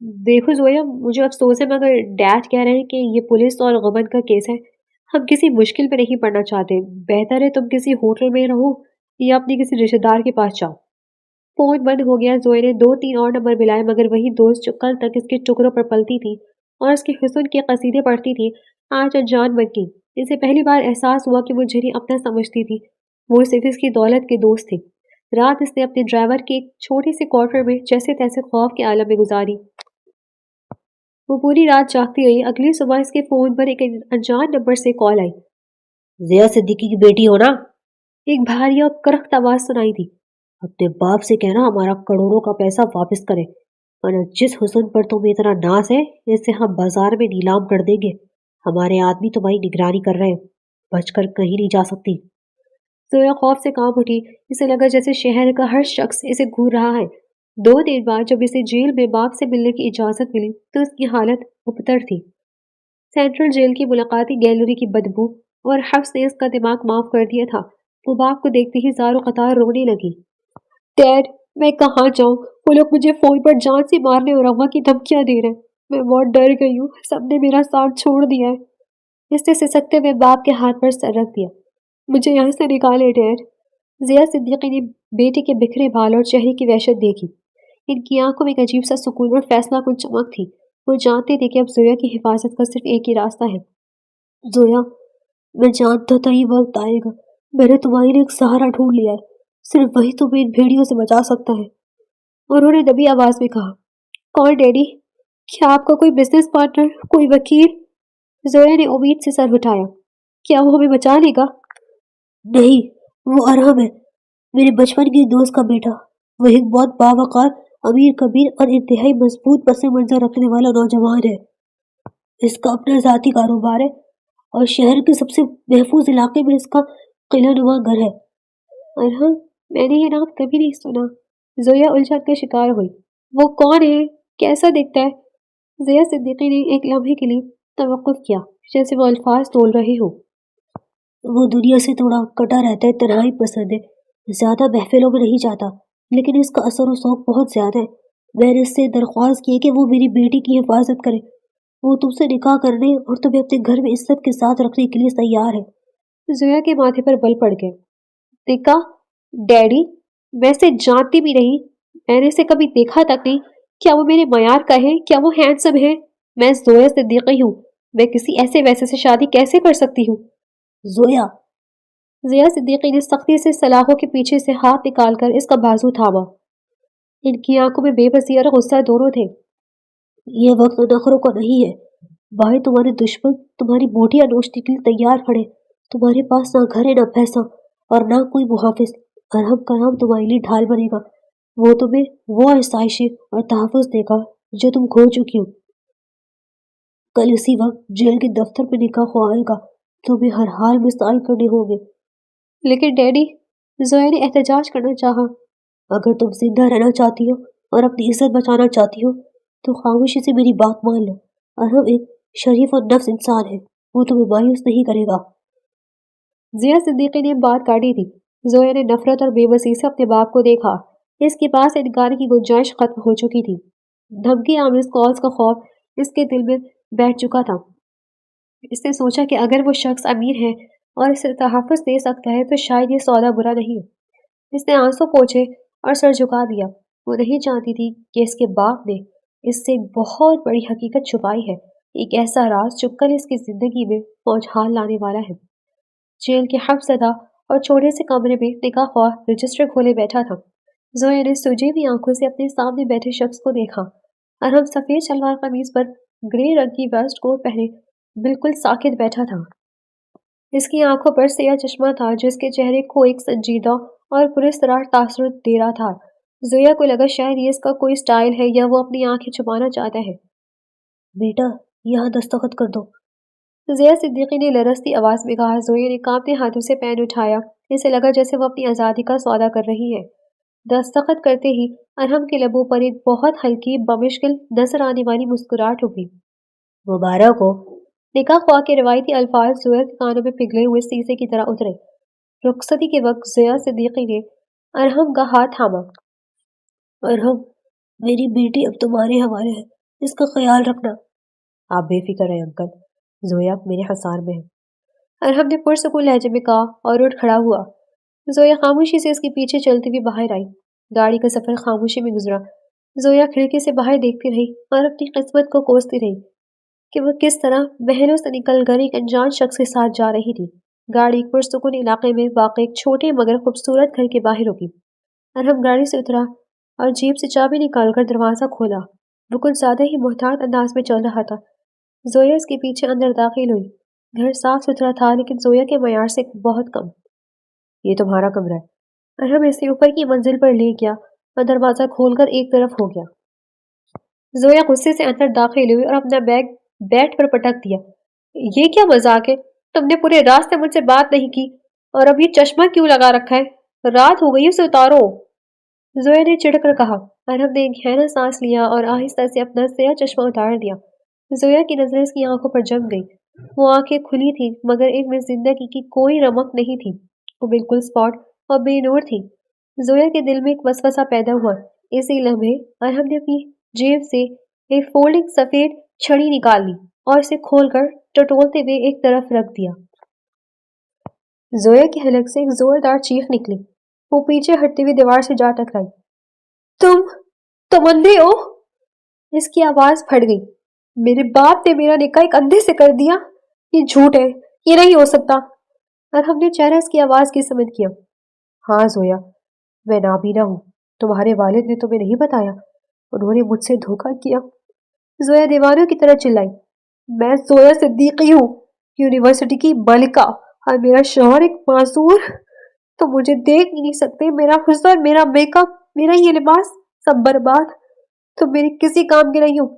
دیکھو زویا، مجھے افسوس ہے مگر ڈیڈ کہہ رہے ہیں کہ یہ پولیس اور غبن کا کیس ہے۔ ہم کسی مشکل پہ نہیں پڑنا چاہتے، بہتر ہے تم کسی ہوٹل میں رہو یا اپنے کسی رشتے دار کے پاس جاؤ۔ فون بند ہو گیا۔ زویا نے دو تین اور نمبر ملائے مگر وہی دوست جو کل تک اس کے ٹکڑوں پر پلتی تھی اور اس کے حسن کے قصیدے پڑھتی تھی، آج انجان بن گئی۔ اسے پہلی بار احساس ہوا کہ وہ جنہیں اپنا سمجھتی تھی وہ صرف اس کی دولت کے دوست تھے۔ رات اس نے اپنے ڈرائیور کے ایک چھوٹی سی کوارٹر میں جیسے تیسے خوف کے عالم میں گزاری۔ وہ پوری رات جاگتی رہی۔ اگلی صبح اس کے فون پر ایک انجان نمبر سے کال آئی۔ ضیا صدیقی کی بیٹی ہو نا؟ ایک بھاری اور کرخت آواز سنائی دی۔ اپنے باپ سے کہنا ہمارا کروڑوں کا پیسہ واپس کرے، ورنہ جس حسن پر تمہیں اتنا ناز ہے اسے ہم بازار میں نیلام کر دیں گے۔ ہمارے آدمی تمہاری نگرانی کر رہے ہیں، بچ کر کہیں نہیں جا سکتی۔ زویا خوف سے کانپ اٹھی۔ اسے لگا جیسے شہر کا ہر شخص اسے گھور رہا ہے۔ 2 دن بعد جب اسے جیل میں باپ سے ملنے کی اجازت ملی تو اس کی حالت ابتر تھی۔ سینٹرل جیل کی ملاقاتی گیلری کی بدبو اور حبس نے اس کا دماغ معاف کر دیا تھا۔ وہ باپ کو دیکھتے ہی زاروں قطار رونے لگی۔ ڈیڈ، میں کہاں جاؤں؟ وہ لوگ مجھے فون پر جان سے مارنے اور اغوا کی دھمکیاں دے رہے ہیں۔ میں بہت ڈر گئی ہوں، سب نے میرا ساتھ چھوڑ دیا ہے۔ اس نے سسکتے ہوئے باپ کے ہاتھ پر سر رکھ دیا۔ مجھے یہاں سے نکالے ڈیڈ۔ ضیا صدیقی نے بیٹے کے بکھرے بال اور چہرے کی وحشت دیکھی۔ ان کی آنکھوں میں ایک عجیب سا سکون اور فیصلہ کن چمک تھی۔ وہ جانتے تھے کہ اب زویا کی حفاظت کا صرف ایک ہی راستہ ہے۔ زویا، میں جانتا تھا یہ وقت آئے گا۔ میں نے تمہارے لیے ایک سہارا ڈھونڈ لیا ہے، صرف وہی تمہیں ان بھیڑیوں سے بچا سکتا ہے۔ اور انہوں نے دبی آواز میں کہا، کون ڈیڈی؟ کیا آپ کا کوئی بزنس پارٹنر، کوئی وکیل؟ زویا نے امید سے سر اٹھایا۔ کیا وہ ہمیں بچا لے گا؟ نہیں، وہ ارحم ہے، میرے بچپن کے دوست کا بیٹا۔ وہ ایک بہت باوقار، امیر کبیر اور انتہائی مضبوط پس منظر رکھنے والا نوجوان ہے۔ اس کا اپنا ذاتی کاروبار ہے اور شہر کے سب سے محفوظ علاقے میں اس کا قلعہ نما گھر ہے۔ ارحم؟ میں نے یہ نام کبھی نہیں سنا۔ زویا الجھن کا شکار ہوئی۔ وہ کون ہے؟ کیسا دکھتا ہے؟ ضیا صدیقی نے ایک لمحے کے لیے توقف کیا، جیسے وہ الفاظ تول رہے ہوں۔ وہ دنیا سے تھوڑا کٹا رہتا ہے، تنہائی پسند ہے، زیادہ محفلوں میں نہیں جاتا، لیکن اس کا اثر و ذوق بہت زیادہ ہے۔ میں نے اس سے درخواست کی کہ وہ میری بیٹی کی حفاظت کرے۔ وہ تم سے نکاح کرنے اور تمہیں اپنے گھر میں عزت کے ساتھ رکھنے کے لیے تیار ہے۔ زویا کے ماتھے پر بل پڑ گئے۔ نکاح؟ ڈیڈی، میں اسے جانتی بھی نہیں، میں نے اسے کبھی دیکھا تک نہیں۔ کیا وہ میرے معیار کا ہے؟ کیا وہ ہینڈسم ہے؟ میں زویا صدیقی ہوں، میں کسی ایسے ویسے سے شادی کیسے کر سکتی ہوں؟ زویا، ضیا صدیقی نے سختی سے سلاخوں کے پیچھے سے ہاتھ نکال کر اس کا بازو تھاما۔ ان کی آنکھوں میں بے بسی اور غصہ دونوں تھے۔ یہ وقت نخروں کا نہیں ہے، باہر تمہارے دشمن تمہاری بوٹیاں نوچنے کے لیے تیار کھڑے۔ تمہارے پاس نہ گھر ہے، نہ پیسہ اور نہ کوئی محافظ۔ ارحم کا نام تمہارے لیے ڈھال بنے گا، وہ تمہیں وہ آسائشیں اور تحفظ دے گا جو تم کھو چکی ہو۔ کل اسی وقت جیل کے دفتر میں نکاح ہو آئے گا، تمہیں ہر حال میں سائن کرنے ہوں گے۔ لیکن ڈیڈی، زویا نے احتجاج کرنا چاہا، اگر تم زندہ رہنا چاہتی ہو اور اپنی عزت بچانا چاہتی ہو تو خاموشی سے میری بات مان لو۔ ارحم ایک شریف اور نفس انسان ہے، وہ تمہیں مایوس نہیں کرے گا۔ ضیا صدیقی نے بات کاٹی تھی۔ زویا نے نفرت اور بے بسی سے اپنے باپ کو دیکھا۔ اس کے پاس انکار کی گنجائش ختم ہو چکی تھی۔ دھمکی آمیز کالز کا خوف اس کے دل میں بیٹھ چکا تھا۔ اس نے سوچا کہ اگر وہ شخص امیر ہے اور اسے تحفظ دے سکتا ہے تو شاید یہ سودا برا نہیں ہے۔ اس نے آنسو پوچھے اور سر جھکا دیا۔ وہ نہیں چاہتی تھی کہ اس کے باپ نے اس سے ایک بہت بڑی حقیقت چھپائی ہے، ایک ایسا راز جو کل اس کی زندگی میں فوجحال لانے والا ہے۔ جیل کے حبس زدہ اور چھوٹے سے کمرے میں نکاح خواہ رجسٹر کھولے بیٹھا تھا۔ زویا نے سجی ہوئی آنکھوں سے اپنے سامنے بیٹھے شخص کو دیکھا۔ ارحم سفید شلوار قمیض پر گرے رنگ کی ویسٹ کوٹ پہنے بالکل ساکت بیٹھا تھا۔ اس کی آنکھوں پر سیاہ چشمہ تھا جو اس کے چہرے کو ایک سنجیدہ اور پراسرار تاثر دے رہا تھا۔ زویا کو لگا شاید یہ اس کا کوئی سٹائل ہے یا وہ اپنی آنکھیں چھپانا چاہتا ہے۔ بیٹا، یہاں دستخط کر دو، ضیا صدیقی نے لرزتی آواز میں کہا۔ زویا نے کانپتے ہاتھوں سے پین اٹھایا۔ اسے لگا جیسے وہ اپنی آزادی کا سودا کر رہی ہے۔ دستخط کرتے ہی ارحم کے لبوں پر ایک بہت ہلکی بمشکل نظر آنے والی مسکراہٹ ابھری۔ مبارک ہو۔ نکاح خواہ کے روایتی الفاظ زویا کے کانوں میں پگھلے ہوئے سیسے کی طرح اترے۔ رخصتی کے وقت ضیا صدیقی نے ارحم کا ہاتھ تھاما۔ ارحم، میری بیٹی اب تمہارے حوالے ہے، اس کا خیال رکھنا۔ آپ بے فکر رہیں انکل، زویا میرے حصار میں ہے، ارحم نے پرسکون لہجے میں کہا اور اٹھ کھڑا ہوا۔ زویا خاموشی سے اس کے پیچھے چلتی ہوئی باہر آئی۔ گاڑی کا سفر خاموشی میں گزرا۔ زویا کھڑکی سے باہر دیکھتی رہی اور اپنی قسمت کو کوستی رہی کہ وہ کس طرح محلوں سے نکل کر ایک انجان شخص کے ساتھ جا رہی تھی۔ گاڑی ایک پرسکون علاقے میں واقع ایک چھوٹے مگر خوبصورت گھر کے باہر رکی۔ ارحم گاڑی سے اترا اور جیب سے چابی نکال کر دروازہ کھولا۔ وہ کچھ زیادہ ہی محتاط انداز میں چل رہا تھا۔ زویا اس کے پیچھے اندر داخل ہوئی۔ گھر صاف ستھرا تھا لیکن زویا کے معیار سے بہت کم۔ یہ تمہارا کمرہ ہے، ارحم اسے اوپر کی منزل پر لے گیا اور دروازہ کھول کر ایک طرف ہو گیا۔ زویا غصے سے اندر داخل ہوئی اور اپنا بیگ بیڈ پر پٹک دیا۔ یہ کیا مذاق ہے؟ تم نے پورے راستے مجھ سے بات نہیں کی اور اب یہ چشمہ کیوں لگا رکھا ہے؟ رات ہو گئی، اسے اتارو، زویا نے چڑھ کر کہا۔ ارحم نے ایک گہرا سانس لیا اور آہستہ سے اپنا سیاہ چشمہ اتار دیا۔ زویا کی نظر اس کی آنکھوں پر جم گئی۔ وہ آنکھیں کھلی تھی مگر ان میں زندگی کی کوئی رمق نہیں تھی۔ وہ بالکل اسپاٹ اور بے نور تھی۔ زویا کے دل میں ایک وسوسہ پیدا ہوا۔ اسی لمحے ارحم نے اپنی جیب سے ایک فولڈنگ سفید چھڑی نکال لی اور اسے کھول کر ٹٹولتے ہوئے ایک طرف رکھ دیا۔ زویا کے حلق سے ایک زوردار چیخ نکلی۔ وہ پیچھے ہٹتے ہوئے دیوار سے جا ٹکرائی۔ تم اندھے ہو؟ اس کی آواز پھٹ گئی۔ میرے باپ نے میرا نکاح ایک اندھے سے کر دیا؟ یہ جھوٹ ہے، یہ نہیں ہو سکتا۔ ارحم نے چہرہ اس کی آواز کی سمجھ کیا۔ ہاں زویا، میں نابینا ہوں۔ تمہارے والد نے تمہیں نہیں بتایا؟ انہوں نے مجھ سے دھوکہ کیا۔ زویا دیوانوں کی طرح چلائی۔ میں زویا صدیقی ہوں، یونیورسٹی کی ملکہ، اور میرا شوہر ایک معذور۔ تم مجھے دیکھ ہی نہیں سکتے۔ میرا حسن، میرا میک اپ، میرا یہ لباس، سب برباد۔ تم میرے کسی کام کے نہیں ہو۔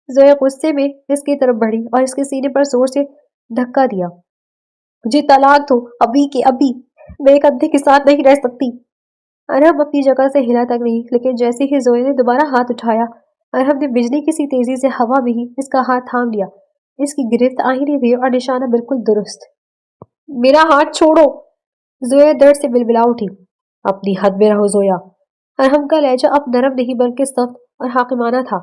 زویا غصے میں اس کی طرف بڑھی اور اس کے سینے پر زور سے دھکا دیا۔ مجھے طلاق دو، ابھی کے ابھی۔ میں ایک اندھے کے ساتھ نہیں رہ سکتی۔ ارحم اپنی جگہ سے ہلا تک نہیں، لیکن جیسے ہی زویا نے دوبارہ ہاتھ اٹھایا، ارحم نے بجلی کی سی تیزی سے ہوا میں ہی اس کا ہاتھ تھام لیا۔ اس کی گرفت آئینی ہوئی اور نشانہ بالکل درست۔ میرا ہاتھ چھوڑو، زویا درد سے بلبلا اٹھی۔ اپنی حد میں رہو زویا۔ ارحم کا لہجہ اب نرم نہیں بلکہ سخت اور حاکمانہ تھا۔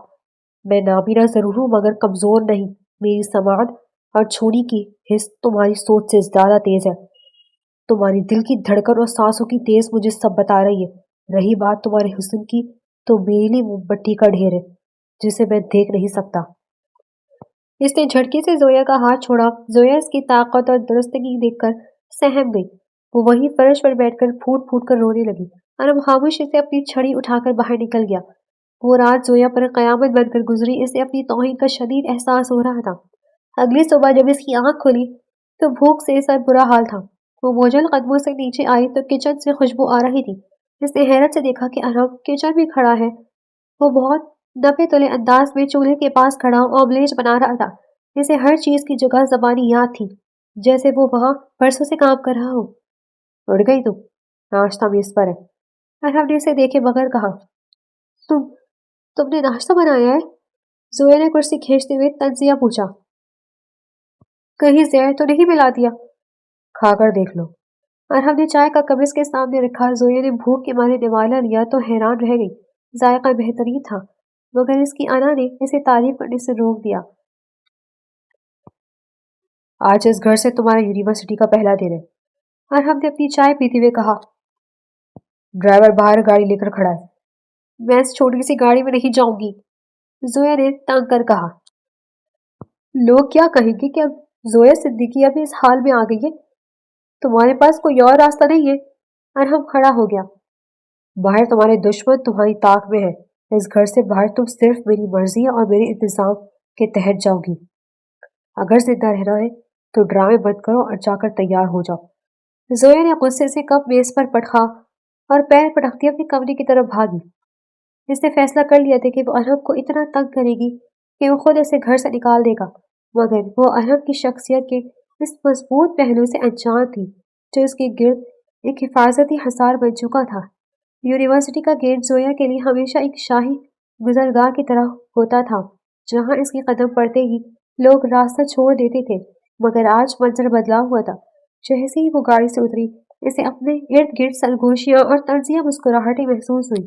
میں نابینا ضرور ہوں مگر کمزور نہیں۔ میری سماعت اور چھونے کی حس تمہاری سوچ سے زیادہ تیز ہے۔ تمہاری دل کی دھڑکن اور سانسوں کی تیز مجھے سب بتا رہی ہے۔ رہی بات تمہارے حسن کی، تو میرے لیے موم بتی کا ڈھیر ہے جسے میں دیکھ نہیں سکتا۔ اس نے جھٹکے سے زویا کا ہاتھ چھوڑا۔ زویا اس کی طاقت اور درستگی دیکھ کر سہم گئی۔ وہ وہیں فرش پر بیٹھ کر پھوٹ پھوٹ کر رونے لگی۔ ارحم خاموشی سے اپنی چھڑی اٹھا کر باہر نکل گیا۔ وہ رات زویا پر قیامت بن کر گزری۔ اسے اپنی توہین کا شدید احساس ہو رہا تھا۔ اگلی صبح جب اس کی آنکھ کھلی تو بھوک سے اس کا برا حال تھا۔ وہ بوجھل قدموں سے نیچے آئی تو کچن سے خوشبو آ رہی تھی۔ اس نے حیرت سے دیکھا کہ ارحم کچن میں کھڑا ہے۔ وہ بہت نپے تلے انداز میں چولہے کے پاس کھڑا آملیٹ بنا رہا تھا۔ اسے ہر چیز کی جگہ زبانی یاد تھی، جیسے وہ وہاں برسوں سے کام کر رہا ہو۔ اڑ گئی تم؟ ناشتہ میز پر ہے، ارحم نے اسے دیکھے بغیر کہا۔ تم نے ناشتہ بنایا ہے؟ زویا نے کرسی کھینچتے ہوئے تنزیہ پوچھا۔ کہیں زہر تو نہیں ملا دیا؟ کھا کر دیکھ لو۔ ارحم نے چائے کا کپ اس کے سامنے رکھا۔ زویا نے بھوک کے مارے نوالا لیا تو حیران رہ گئی۔ ذائقہ بہترین تھا مگر اس کی انا نے اسے تعریف کرنے سے روک دیا۔ آج اس گھر سے تمہارا یونیورسٹی کا پہلا دن ہے، ارحم نے اپنی چائے پیتے ہوئے کہا۔ ڈرائیور باہر گاڑی لے کر کھڑا ہے۔ میں اس چھوٹی سی گاڑی میں نہیں جاؤں گی، زویا نے تنگ کر کہا۔ لوگ کیا کہیں گے کہ اب زویا صدیقی ابھی اس حال میں آ گئی ہے؟ تمہارے پاس کوئی اور راستہ نہیں ہے؟ ارحم کھڑا ہو گیا۔ باہر تمہارے دشمن تمہاری طاق میں ہے۔ اس گھر سے باہر تم صرف میری مرضی اور میرے انتظام کے تحت جاؤ گی۔ اگر زندہ رہنا ہے تو ڈرامے بند کرو اور جا کر تیار ہو جاؤ۔ زویا نے غصے سے کپ میز پر پٹکا اور پیر پٹکتی اپنے کمرے کی طرف بھاگی۔ اس نے فیصلہ کر لیا تھا کہ وہ ارحم کو اتنا تنگ کرے گی کہ وہ خود اسے گھر سے نکال دے گا، مگر وہ ارحم کی شخصیت کے اس مضبوط پہلو سے انجان تھی جو اس کے گرد ایک حفاظتی حصار بن چکا تھا۔ یونیورسٹی کا گیٹ زویا کے لیے ہمیشہ ایک شاہی گزرگاہ کی طرح ہوتا تھا جہاں اس کے قدم پڑتے ہی لوگ راستہ چھوڑ دیتے تھے، مگر آج منظر بدلا ہوا تھا۔ جیسے ہی وہ گاڑی سے اتری اسے اپنے ارد گرد سرگوشیاں اور طنزیہ مسکراہٹیں محسوس ہوئی۔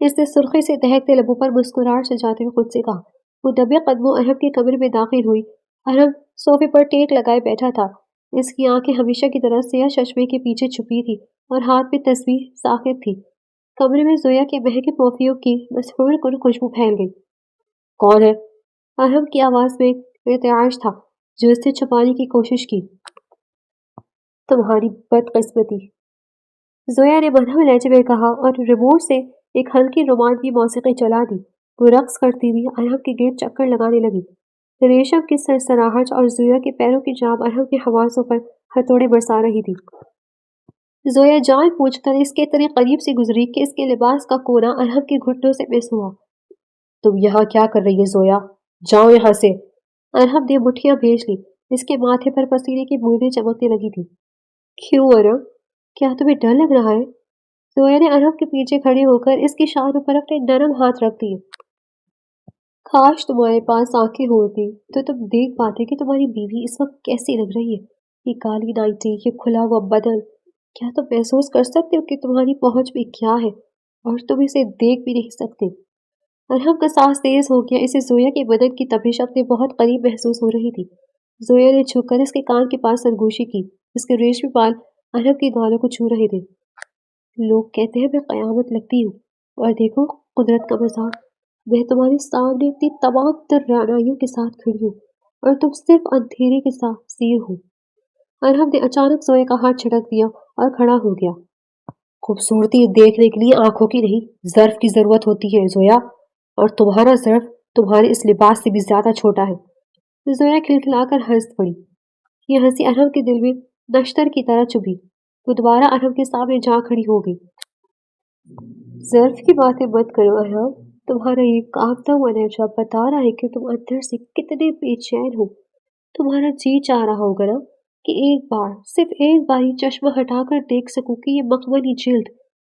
اس نے سرخی سے دہکتے لبوں پر مسکراہٹ سجاتے ہوئے خود سے کہا۔ وہ دبے قدموں ارہب کے کمرے میں داخل ہوئی۔ ارہب صوفے پر ٹیک لگائے بیٹھا تھا۔ اس کی آنکھیں ہمیشہ کی طرح سیاہ چشمے کے پیچھے چھپی تھی اور ہاتھ میں تسبیح ساقط تھی۔ کمرے میں زویا کے مہنگے پرفیوم کی مسحور کن خوشبو پھیل گئی۔ کون ہے؟ ارہب کی آواز میں ارتعاش تھا جو اس نے چھپانے کی کوشش کی۔ تمہاری بدقسمتی، زویا نے مدھم لہجے میں کہا اور ریموٹ سے ایک ہلکی رومانٹی موسیقی چلا دی۔ وہ رقص کرتی ہوئی ارہب کے گرد چکر لگانے لگی۔ ریشم کی سرسراہٹ اور زویا کے پیروں کی جاب ارہب کے حواسوں پر ہتھوڑے برسا رہی تھی۔ زویا جان بوجھ کر اس کے اتنے قریب سے گزری کہ اس کے لباس کا کونا ارہب کے گھٹنوں سے مس ہوا۔ تم یہاں کیا کر رہی ہے زویا؟ جاؤ یہاں سے۔ ارہب نے مٹھیاں بھیج لی۔ اس کے ماتھے پر پسینے کی بوندیں چمکنے لگی تھی۔ کیوں ارہب؟ کیا تمہیں ڈر لگ رہا ہے؟ زویا نے ارہب کے پیچھے کھڑے ہو کر اس کی شانوں پر اپنے نرم ہاتھ رکھ دیے۔ کاش تمہارے پاس آنکھیں ہوتی تو تم دیکھ پاتے کہ تمہاری بیوی اس وقت کیسی لگ رہی ہے۔ یہ کالی نائٹی، یہ کھلا ہوا بدن، کیا تم محسوس کر سکتے ہو کہ تمہاری پہنچ میں کیا ہے اور تم اسے دیکھ بھی نہیں سکتے؟ ارہب کا سانس تیز ہو گیا۔ اسے زویا کے بدن کی تپش اپنے بہت قریب محسوس ہو رہی تھی۔ زویا نے جھک کر اس کے کان کے پاس سرگوشی کی۔ اس کے ریشمی بال ارہب کے گالوں کو چھو رہے تھے۔ لوگ کہتے ہیں میں قیامت لگتی ہوں، اور دیکھو قدرت کا مذاق، میں تمہارے سامنے اپنی تمام تر رعنائیوں کے ساتھ کھڑی ہوں اور تم صرف اندھیرے کے ساتھ سیر ہو۔ ارہب نے اچانک زویا کا ہاتھ چھٹک دیا اور کھڑا ہو گیا۔ خوبصورتی دیکھنے کے لیے آنکھوں کی نہیں، ظرف کی ضرورت ہوتی ہے زویا، اور تمہارا ظرف تمہارے اس لباس سے بھی زیادہ چھوٹا ہے۔ زویا کھلکھلا کر ہنس پڑی۔ یہ ہنسی ارہب کے دل میں نشتر کی طرح چبھی۔ وہ دوبارہ ارہب کے سامنے جا کھڑی ہو گئی۔ ظرف کی باتیں مت کرو ارہب، تمہارا یہ کانپتا ہوا لہجہ بتا رہا ہے کہ تم اندر سے کتنے بے چین ہو۔ تمہارا جی چاہ رہا ہوگا نا کہ ایک بار، صرف ایک بار یہ چشمہ ہٹا کر دیکھ سکوں کہ یہ مخملی جلد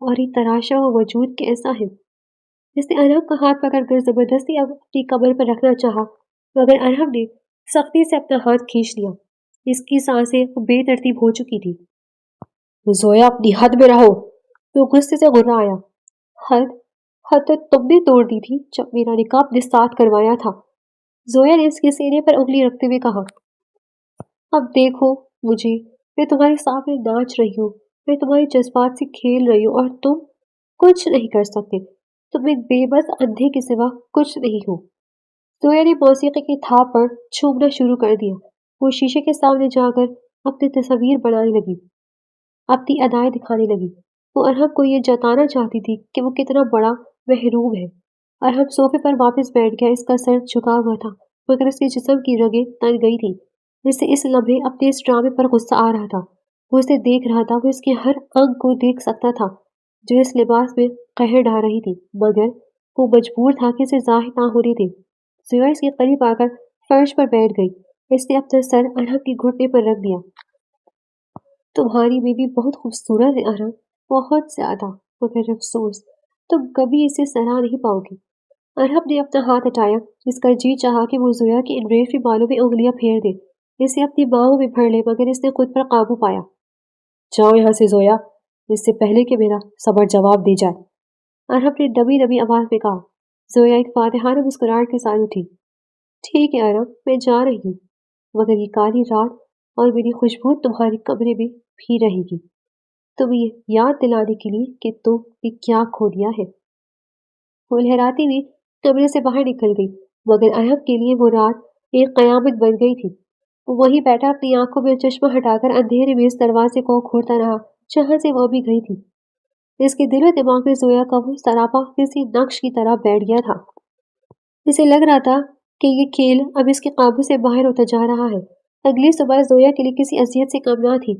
اور یہ تراشا ہوا وجود کیسا ہے۔ اس نے ارہب کا ہاتھ پکڑ کر زبردستی اپنی کمر پر رکھنا چاہا، مگر ارہب نے سختی سے اپنا ہاتھ کھینچ لیا۔ اس کی سانسیں بے ترتیب ہو چکی تھی۔ زویا اپنی حد میں رہو، وہ غصے سے گھرایا۔ حد تو تم نے توڑ دی تھی جب میرا نقاب نسات کروایا تھا۔ زویا نے اس کے سینے پر انگلی رکھتے ہوئے کہا۔ اب دیکھو مجھے، میں تمہارے سامنے ناچ رہی ہوں، میں تمہارے جذبات سے کھیل رہی ہوں اور تم کچھ نہیں کر سکتے۔ تم ایک بے بس اندھے کے سوا کچھ نہیں ہو۔ زویا نے موسیقی کی تھاپ پر جھومنا شروع کر دیا۔ وہ شیشے کے سامنے جا کر اپنی تصاویر بنانے لگی، اپنی ادائیں دکھانے لگی۔ وہ ارہب کو یہ جتانا چاہتی تھی کہ وہ کتنا بڑا محروم ہے۔ ارہب صوفے پر واپس بیٹھ گیا۔ اس کا سر جھکا ہوا تھا مگر اس کے جسم کی رگیں تن گئی تھی۔ اسے اس لمحے اپنے اس ڈرامے پر غصہ آ رہا تھا۔ وہ اسے دیکھ رہا تھا، وہ اس کے ہر انگ کو دیکھ سکتا تھا جو اس لباس میں قہر ڈال رہی تھی، مگر وہ مجبور تھا کہ اسے ظاہر نہ ہونے دے۔ زویا اس کے قریب آ کر فرش پر بیٹھ گئی۔ اس نے اپنا سر ارہب کی گھٹنے پر رکھ دیا۔ تمہاری بیوی بہت خوبصورت ہے ارہب، بہت زیادہ، مگر افسوس تم کبھی اسے سراہ نہیں پاؤ گی۔ ارہب نے اپنا ہاتھ ہٹایا۔ اس کا جی چاہا کہ وہ زویا کے ان ریشمی بالوں میں انگلیاں پھیر دے، اسے اپنی باہوں میں بھر لے، مگر اس نے خود پر قابو پایا۔ جاؤ یہاں سے زویا، اس سے پہلے کہ میرا صبر جواب دے جائے، ارہب نے دبی دبی آواز میں کہا۔ زویا ایک فاتحانہ مسکراہٹ کے ساتھ اٹھی۔ ٹھیک ہے ارہب، میں جا رہی ہوں، مگر یہ کالی رات اور میری خوشبو تمہارے کمرے میں بھی رہے گی، تمہیں یاد دلانے کے لیے کہ تم نے کیا کھو دیا ہے۔ وہ لہراتی ہوئی کمرے سے باہر نکل گئی، مگر ارہب کے لیے وہ رات ایک قیامت بن گئی تھی۔ وہ وہیں بیٹھا اپنی آنکھوں میں چشمہ ہٹا کر اندھیرے میں اس دروازے کو کھولتا رہا جہاں سے وہ بھی گئی تھی۔ اس کے دل و دماغ میں زویا کا وہ سراپا کسی نقش کی طرح بیٹھ گیا تھا۔ اسے لگ رہا تھا کہ یہ کھیل اب اس کے قابو سے باہر ہوتا جا رہا ہے۔ اگلی صبح زویا کے لیے کسی اذیت سے کم نہ تھی۔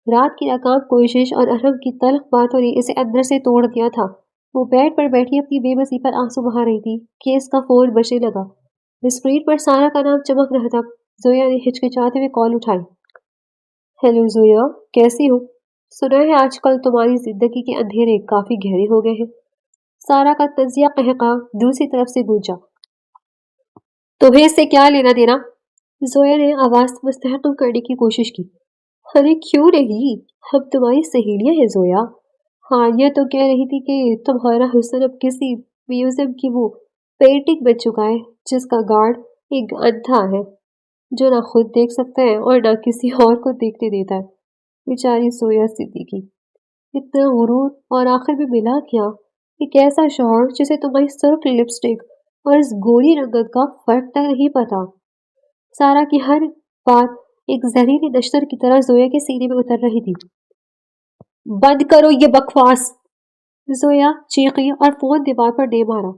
رات کی ناکام کوشش اور ارہب کی تلخ باتوں نے اسے اندر سے توڑ دیا تھا۔ وہ بیڈ پر بیٹھی اپنی بے بسی پر آنسو بہا رہی تھی کہ اس کا فون بجنے لگا۔ اسکرین پر سارا کا نام چمک رہا تھا۔ زویا نے ہچکچاتے ہوئے کال اٹھائی۔ ہیلو زویا، کیسی ہو؟ سنا ہے آج کل تمہاری زندگی کے اندھیرے کافی گہرے ہو گئے ہیں۔ سارا کا تنزیہ قہقہ دوسری طرف سے گونجا۔ تمہیں اس سے کیا لینا دینا؟ زویا نے آواز مستحکم کرنے کی کوشش کی۔ ارے کیوں نہیں، ہم تمہاری سہیلیاں ہیں زویا، ہاں یہ تو کہہ رہی تھی کہ تمہارا حسن اب کسی میوزیم کی وہ پینٹنگ بن چکا ہے جس کا گارڈ ایک اندھا ہے جو نہ خود دیکھ سکتا ہے اور نہ کسی اور کو دیکھنے دیتا ہے۔ بیچاری سویا صدیقی، اتنا غرور اور آخر میں ملا کیا؟ ایک ایسا شوہر جسے تمہاری سرخ لپسٹک اور اس گوری رنگت کا فرق تک نہیں پتا۔ سارا کی ہر بات ایک زہریلی نشتر کی طرح زویا کے سینے میں اتر رہی تھی۔ بند کرو یہ بکواس! زویا چیخی اور فون دیوار پر دے مارا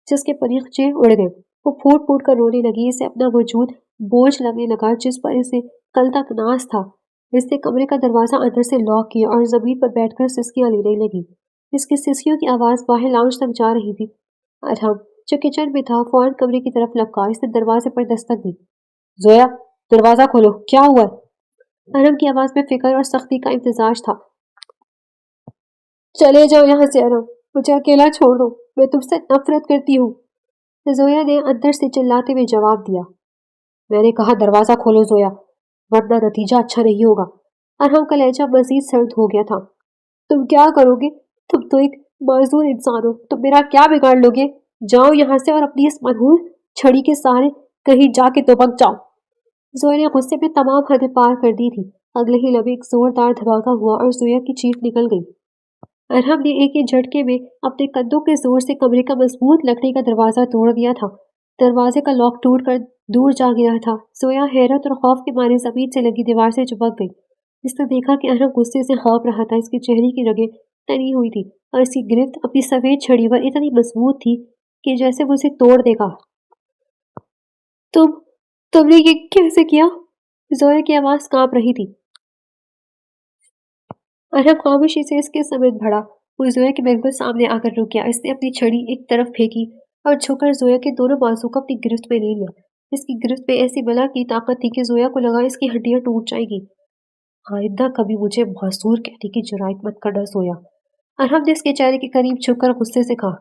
جس کے پریخچے اڑ گئے۔ وہ پھوٹ پھوٹ کر رونے لگی، اسے اپنا وجود بوجھ لگنے لگا جس پر اسے کل تک ناز تھا۔ اس نے کمرے کا دروازہ اندر سے لاک کیا اور زمین پر بیٹھ کر سسکیاں لینے لگی۔ اس کی سسکیوں کی آواز باہر لاؤنج تک جا رہی تھی۔ ارحم جو کچن میں تھا فوراً کمرے کی طرف لپکا۔ اس نے دروازے پر دستک دی۔ زویا دروازہ کھولو، کیا ہوا ہے؟ ارحم کی آواز میں فکر اور سختی کا امتزاج تھا۔ چلے جاؤ یہاں سے ارحم، مجھے اکیلا چھوڑ دو، میں تم سے نفرت کرتی ہوں۔ زویا نے اندر سے چلاتے ہوئے جواب دیا۔ میں نے کہا دروازہ کھولو زویا، ورنہ نتیجہ اچھا نہیں ہوگا۔ ارحم کا لہجہ مزید سرد ہو گیا تھا۔ تم کیا کرو گے؟ تم تو ایک معذور انسان ہو، تم میرا کیا بگاڑ لو گے؟ جاؤ یہاں سے اور اپنی اس منحوس چھڑی کے سہارے کہیں جا کے دبک جاؤ۔ زویا نے غصے میں تمام حدیں پار کر دی تھی۔ اگلے ہی لمحے ایک زوردار دھماکہ ہوا اور زویا کی چیخ نکل گئی۔ ارحم نے ایک ہی جھٹکے میں اپنے کندھوں کے زور سے کمرے کا مضبوط لکڑی کا دروازہ توڑ دیا تھا۔ دروازے کا لاک ٹوٹ کر دور جا گیا تھا۔ زویا حیرت اور خوف کے مارے زمین سے لگی دیوار سے چپک گئی۔ اس نے دیکھا کہ ارحم غصے سے ہانپ رہا تھا۔ اس کے چہرے کی رگیں تنی ہوئی تھی اور اس کی گرفت اپنی سفید چھڑی پر اتنی مضبوط تھی کہ جیسے وہ اسے توڑ دے گا۔ تم تم نے یہ کیسے کیا؟ زویا کی آواز کانپ رہی تھی۔ ارحم خاموشی سے اس کے سمت بڑھا۔ وہ زویا کے بالکل سامنے آ کر رک گیا۔ اس نے اپنی چھڑی ایک طرف پھینکی اور جھک کر زویا کے دونوں بازو کو اپنی گرفت میں لے لیا۔ اس کی گرفت میں ایسی بلا کی طاقت تھی کہ زویا کو لگا اس کی ہڈیاں ٹوٹ جائیں گی۔ آئندہ کبھی مجھے معذور کہنے کی جرات مت کرنا زویا۔ ارحم نے اس کے چہرے کے قریب جھک کر غصے سے کہا۔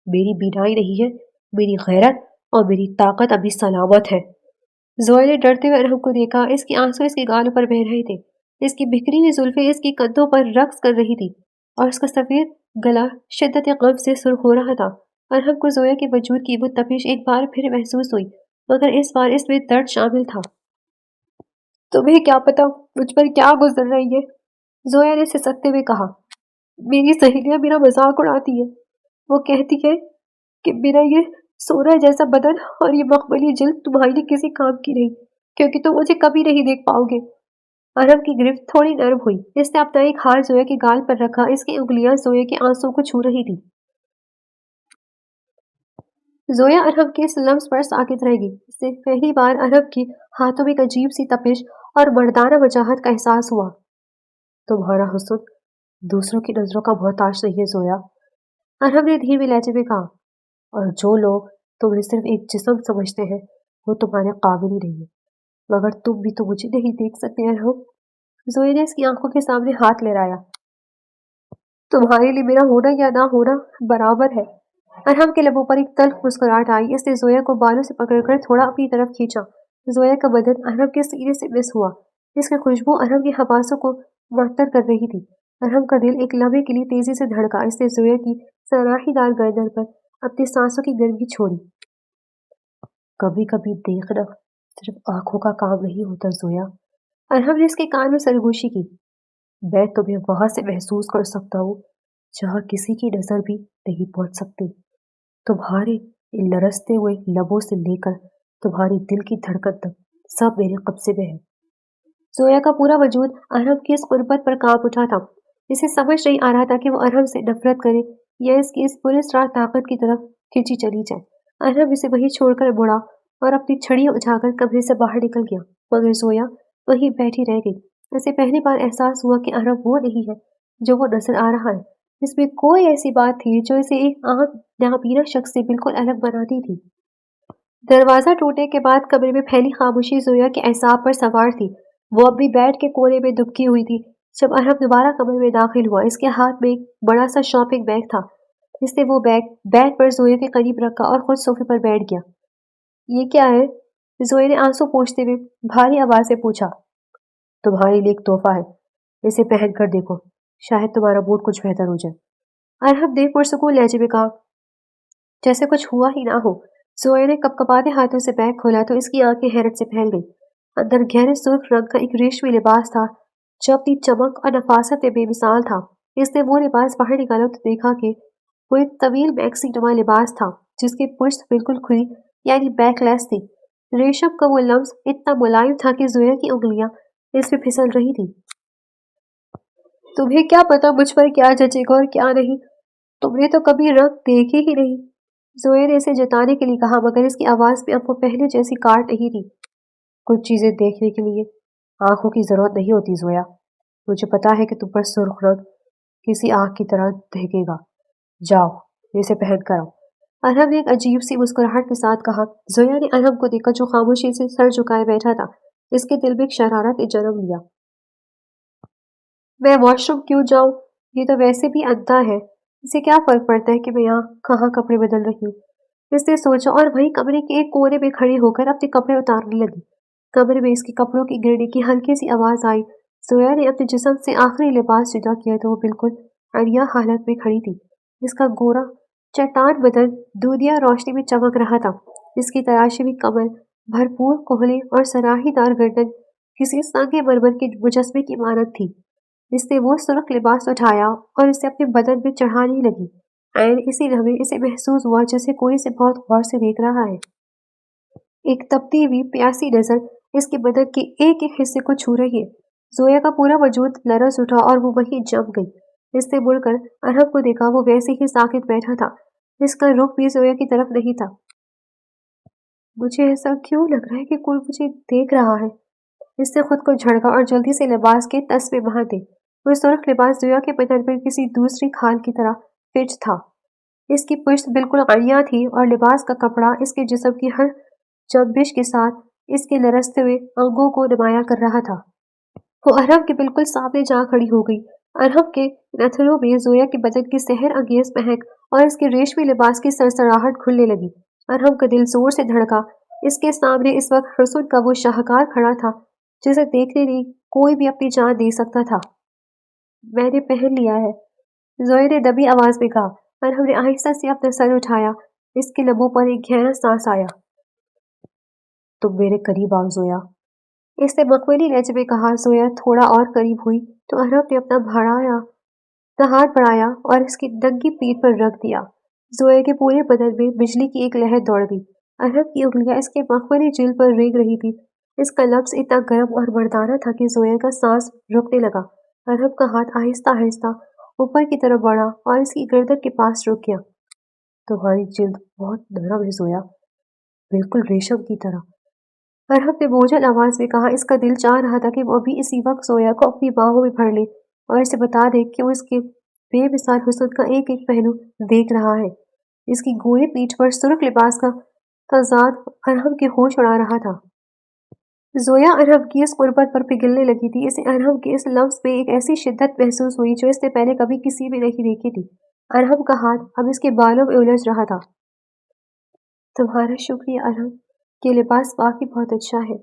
میری بینائی نہیں ہے، میری غیرت اور میری طاقت ابھی سلامت ہے۔ زویا نے ڈرتے ہوئے ارحم کو دیکھا۔ اس کے آنسو اس کے گالوں پر بہہ رہے تھے۔ اس کی بکھری ہوئی زلفیں اس کے کندھوں پر رقص کر رہی تھی اور اس کا سفید گلا شدت غم سے سرخ ہو رہا تھا۔ ارحم کو زویا کے وجود کی وہ تپش ایک بار پھر محسوس ہوئی، مگر اس بار اس میں درد شامل تھا۔ تمہیں کیا پتا مجھ پر کیا گزر رہی ہے؟ زویا نے سسکتے ہوئے کہا۔ میری سہیلیاں میرا مذاق اڑاتی ہیں۔ وہ کہتی ہے کہ میرا یہ سونا جیسا بدن اور یہ مخملی جلد تمہارے لیے کسی کام کی نہیں، کیونکہ تم مجھے کبھی نہیں دیکھ پاؤ گے۔ ارحم کی گرفت تھوڑی نرم ہوئی۔ اس نے اپنا ایک ہاتھ زویا کے گال پر رکھا۔ اس کی انگلیاں زویا کے آنسوں کو چھو رہی تھی۔ زویا ارحم کے اس لمس پر ساکت رہ گئی۔ اسے پہلی بار ارحم کے ہاتھوں میں ایک عجیب سی تپش اور مردانہ وجاہت کا احساس ہوا۔ تمہارا حسن دوسروں کی نظروں کا محتاج نہیں ہے زویا، ارحم نے دھیمے لہجے میں کہا، اور جو لوگ تمہیں صرف ایک جسم سمجھتے ہیں وہ تمہارے قابل ہی نہیں ہے، مگر تم بھی تو مجھے نہیں دیکھ سکتے ارحم۔ زویا نے اس کی آنکھوں کے سامنے ہاتھ لہرایا۔ تمہارے لیے میرا ہونا یا نہ ہونا برابر ہے۔ ارحم کے لبوں پر ایک تلخ مسکراہٹ آئی۔ اس نے زویا کو بالوں سے پکڑ کر تھوڑا اپنی طرف کھینچا۔ زویا کا بدن ارحم کے سینے سے مس ہوا۔ اس کی خوشبو ارحم کی حواسوں کو معطر کر رہی تھی۔ ارحم کا دل ایک لمحے کے لیے تیزی سے دھڑکا۔ اس نے زویا کی سراہی دار گردن پر اپنی سانسوں کی گرمی چھوڑی۔ کبھی کبھی دیکھنا صرف آنکھوں کا کام نہیں ہوتا زویا۔ ارحم نے اس کے کان میں سرگوشی کی۔ میں تمہیں وہاں سے محسوس کر سکتا ہوں جہاں کسی کی نظر بھی نہیں پہنچ سکتی۔ تمہارے ان لرزتے ہوئے لبوں سے لے کر تمہاری دل کی دھڑکن تک سب میرے قبضے میں ہے۔ زویا کا پورا وجود ارحم کی اس قربت پر کانپ اٹھا تھا۔ اسے سمجھ نہیں آ رہا تھا کہ وہ ارحم سے نفرت کرے یا اس کی اس پراسرار طاقت کی طرف کھینچی چلی جائے۔ ارحم اسے وہیں چھوڑ کر مڑا اور اپنی چھڑی اٹھا کر کمرے سے باہر نکل گیا، مگر زویا وہیں بیٹھی رہ گئی۔ اسے پہلی بار احساس ہوا کہ ارحم وہ نہیں ہے جو وہ نظر آ رہا ہے۔ اس میں کوئی ایسی بات تھی جو اسے ایک عام نابینا شخص سے بالکل الگ بناتی تھی۔ دروازہ ٹوٹنے کے بعد کمرے میں پھیلی خاموشی زویا کے اعصاب پر سوار تھی۔ وہ اب بھی بیڈ کے کونے میں دبکی ہوئی تھی جب ارحم دوبارہ کمرے میں داخل ہوا۔ اس کے ہاتھ میں ایک بڑا سا شاپنگ بیگ تھا۔ اس نے وہ بیگ بیڈ پر زویا کے قریب رکھا اور خود صوفے پر بیٹھ گیا۔ یہ کیا ہے؟ زویا نے آنسو پوچھتے ہوئے بھاری آواز سے پوچھا۔ تمہارے لیے ایک تحفہ ہے، اسے پہن کر دیکھو، شاید تمہارا موڈ کچھ بہتر ہو جائے۔ ارحم نے پرسکون لہجے میں کہا، جیسے کچھ ہوا ہی نہ ہو۔ زویا نے کپکپاتے ہاتھوں سے بیگ کھولا تو اس کی آنکھیں حیرت سے پھیل گئی۔ اندر گہرے سرخ رنگ کا ایک ریشمی لباس تھا جو اپنی چمک اور نفاست میں بے مثال تھا۔ اس نے وہ لباس باہر نکالا تو دیکھا کہ وہ ایک طویل میکسی نما لباس تھا جس کی پشت بالکل کھلی یعنی بیک لیس تھی۔ ریشم کا وہ لمس اتنا ملائم تھا کہ زویا کی انگلیاں اس پہ پھسل رہی تھی۔ تمہیں کیا پتا مجھ پر کیا جچے گا اور کیا نہیں؟ تم نے تو کبھی رنگ دیکھے ہی نہیں۔ زویا نے اسے جتانے کے لیے کہا مگر اس کی آواز میں اب وہ پہلے جیسی کاٹ نہیں تھی۔ کچھ چیزیں دیکھنے کے لیے آنکھوں کی ضرورت نہیں ہوتی زویا۔ مجھے پتا ہے کہ تم پر سرخ رنگ کسی آنکھ کی طرح دہکے گا۔ جاؤ اسے پہن کر آؤ۔ ارحم نے ایک عجیب سی مسکراہٹ کے ساتھ کہا۔ زویا نے ارحم کو دیکھا جو خاموشی سے سر جھکائے بیٹھا تھا۔ اس کے دل میں ایک شرارت نے جنم لیا۔ میں واش روم کیوں جاؤں؟ یہ تو ویسے بھی اندھا ہے، اسے کیا فرق پڑتا ہے کہ میں یہاں کہاں کپڑے بدل رہی ہوں؟ اس نے سوچا اور وہیں کمرے کے ایک کونے میں کھڑی ہو کر اپنے کپڑے اتارنے لگی۔ کمرے میں اس کے کپڑوں کی گرنے کی ہلکی سی آواز آئی۔ زویا نے اپنے جسم سے آخری لباس جدا کیا تو وہ بالکل عریاں حالت میں کھڑی تھی۔ اس کا گورا چٹان بدن دودھیا روشنی میں چمک رہا تھا۔ اس کی تراشی ہوئی کمر، بھرپور کہلے اور سراہی دار گردن کسی سنگ مرمر کے مجسمے کی مانند تھی۔ اس نے وہ سرخ لباس اٹھایا اور اسے اپنے بدن پہ چڑھانے لگی۔ عین اسی لمحے اسے محسوس ہوا جیسے کوئی اسے بہت غور سے دیکھ رہا ہے۔ ایک تپتی ہوئی پیاسی نظر اس کے بدن کے ایک ایک حصے کو چھو رہی ہے۔ زویا کا پورا وجود لرز اٹھا اور وہ وہیں جم گئی۔ اس نے مڑ کر ارحم کو دیکھا، وہ ویسے ہی ساکت بیٹھا تھا۔ اس کا رخ بھی زویا کی طرف نہیں تھا۔ مجھے ایسا کیوں لگ رہا ہے کہ کوئی مجھے دیکھ رہا ہے؟ اس نے خود کو جھڑکا اور جلدی سے لباس کے تسمے باندھ دے۔ وہ سرخ لباس زویا کے بدن پر کسی دوسری کھال کی طرح فٹ تھا۔ اس کی پشت بالکل عریاں تھی اور لباس کا کپڑا اس کے جسم کی ہر جنبش کے ساتھ اس کے لرزتے ہوئے انگوں کو نمایاں کر رہا تھا۔ وہ ارحم کے بالکل سامنے جا کھڑی ہو گئی۔ ارحم کے نتھنوں میں زویا کے بدن کی سحر انگیز مہک اور اس کے ریشمی لباس کی سرسراہٹ کھلنے لگی۔ ارحم کا دل زور سے دھڑکا۔ اس کے سامنے اس وقت حسن کا وہ شاہکار کھڑا تھا جسے دیکھنے نہیں کوئی بھی اپنی جان دے سکتا تھا۔ میں نے پہن لیا ہے، زویا نے دبی آواز میں کہا۔ ارحم نے آہستہ سے اپنا سر اٹھایا۔ اس کے لبوں پر ایک گہرا سانس آیا۔ تم میرے قریب آؤ زویا، اس نے مخملی لہجے میں کہا۔ زویا تھوڑا اور قریب ہوئی تو ارحم نے اپنا ہاتھ بڑھایا اور اس کی ننگی پیٹھ پر رکھ دیا۔ زویا کے پورے بدن میں بجلی کی ایک لہر دوڑ گئی۔ ارحم کی انگلیاں اس کے مخملی جلد پر رینگ رہی تھی۔ اس کا لمس اتنا گرم اور مردانہ تھا کہ زویا کا سانس رکنے لگا۔ ارحم کا ہاتھ آہستہ آہستہ اوپر کی طرف بڑھا اور اس کی گردن کے پاس رک گیا۔ تمہاری جلد بہت نرم ہے زویا، بالکل ریشم کی طرح، ارحم نے بوجھل آواز میں کہا۔ اس کا دل چاہ رہا تھا کہ وہ ابھی اسی وقت زویا کو اپنی باہوں میں بھر لے اور اسے بتا دے کہ وہ اس کے بے مثال حسن کا ایک ایک پہلو دیکھ رہا ہے۔ اس کی گوئی پیٹھ پر سرخ لباس کا تضاد ارحم کے ہوش اڑا رہا تھا۔ زویا ارحم کی اس قربت پر پگھلنے لگی تھی۔ اسے ارحم کے اس لمس میں ایک ایسی شدت محسوس ہوئی جو اس نے پہلے کبھی کسی میں نہیں دیکھی تھی۔ ارحم کا ہاتھ اب اس کے بالوں میں الجھ رہا تھا۔ تمہارا شکریہ ارحم، یہ لباس واقعی بہت اچھا ہے،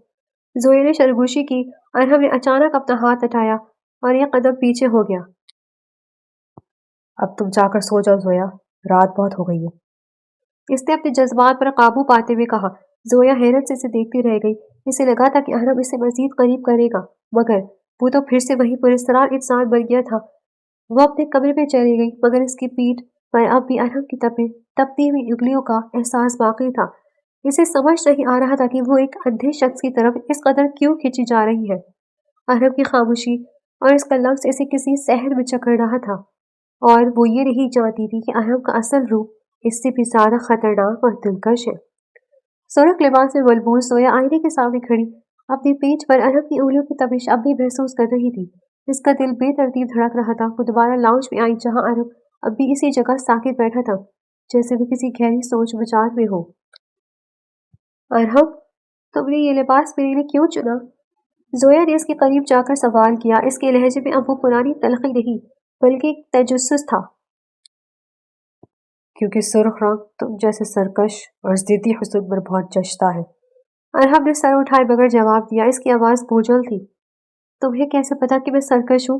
زویا نے سرگوشی کی۔ ارحم نے اچانک اپنا ہاتھ ہٹایا اور ایک قدم پیچھے ہو گیا۔ اب تم جا کر سو جاؤ زویا، رات بہت ہو گئی ہے، اس نے اپنے جذبات پر قابو پاتے ہوئے کہا۔ زویا حیرت سے اسے دیکھتی رہ گئی۔ اسے لگا تھا کہ ارحم اسے مزید قریب کرے گا مگر وہ تو پھر سے وہی پراسرار انسان بن گیا تھا۔ وہ اپنے کمرے میں چلی گئی مگر اس کی پیٹھ پر اب بھی ارحم کی تپتی ہوئی انگلیوں کا احساس باقی تھا۔ اسے سمجھ نہیں آ رہا تھا کہ وہ ایک اندھے شخص کی طرف اس قدر کیوں کھینچی جا رہی ہے۔ ارحم کی خاموشی اور اس کا لفظ اسے کسی سحر میں جکڑ رہا تھا اور وہ یہ نہیں جانتی تھی کہ ارحم کا اصل روپ اس سے بھی زیادہ خطرناک اور دلکش ہے۔ سرخ لباس میں ملبوس زویا آئینے کے سامنے کھڑی اپنی پیٹھ پر ارحم کی انگلیوں کی تپش اب بھی محسوس کر رہی تھی۔ اس کا دل بے ترتیب دھڑک رہا تھا۔ وہ دوبارہ لاؤنج میں آئی جہاں ارحم اب بھی اسی جگہ ساکت بیٹھا تھا جیسے وہ کسی گہری سوچ بچار میں ہو۔ ارحم، تم نے یہ لباس میرے لیے کیوں چنا؟ زویا نے اس کے قریب جا کر سوال کیا۔ اس کے لہجے میں اب وہ پرانی تلخی نہیں بلکہ ایک تجسس تھا۔ کیونکہ سرخ رنگ تم جیسے سرکش اور ضدی حسن پر بہت جچتا ہے، ارحم نے سر اٹھائے بغیر جواب دیا۔ اس کی آواز بوجھل تھی۔ تمہیں کیسے پتا کہ میں سرکش ہوں؟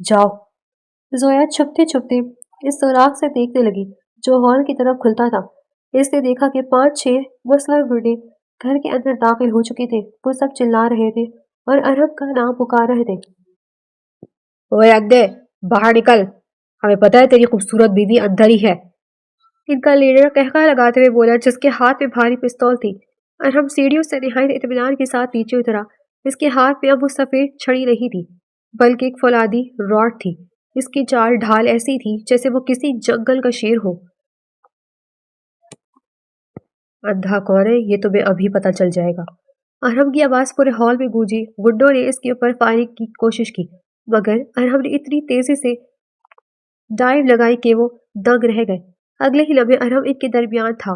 جاؤ۔ زویا چھپتے چھپتے اس سوراخ سے دیکھنے لگی جو ہال کی طرف کھلتا تھا۔ اس نے دیکھا کہ 5-6 مسلح گردے گھر کے اندر داخل ہو چکے تھے۔ وہ سب چلا رہے تھے اور ارہم کا نام پکار رہے تھے۔ اوے اندھے، باہر نکل، ہمیں پتہ ہے تیری خوبصورت بیوی اندر ہی ہے۔ ان کا لیڈر قہقہ لگاتے ہوئے بولا جس کے ہاتھ میں بھاری پستول تھی۔ ارہم سیڑھیوں سے نہایت اطمینان کے ساتھ نیچے اترا۔ اس کے ہاتھ میں اب وہ سفید چھڑی نہیں تھی بلکہ ایک فولادی راڈ تھی۔ اس کی چال ڈھال ایسی تھی جیسے وہ کسی جنگل کا شیر ہو۔ اندھا کون ہے یہ تمہیں ابھی پتہ چل جائے گا۔ ارہم کی آواز پورے ہال میں گونجی۔ گنڈوں نے اس کے اوپر فائرنگ کی کوشش کی مگر ارہم نے اتنی تیزی سے ڈائیو لگائی کہ وہ دنگ رہ گئے۔ اگلے ہی لمحے ارہم ان کے درمیان تھا۔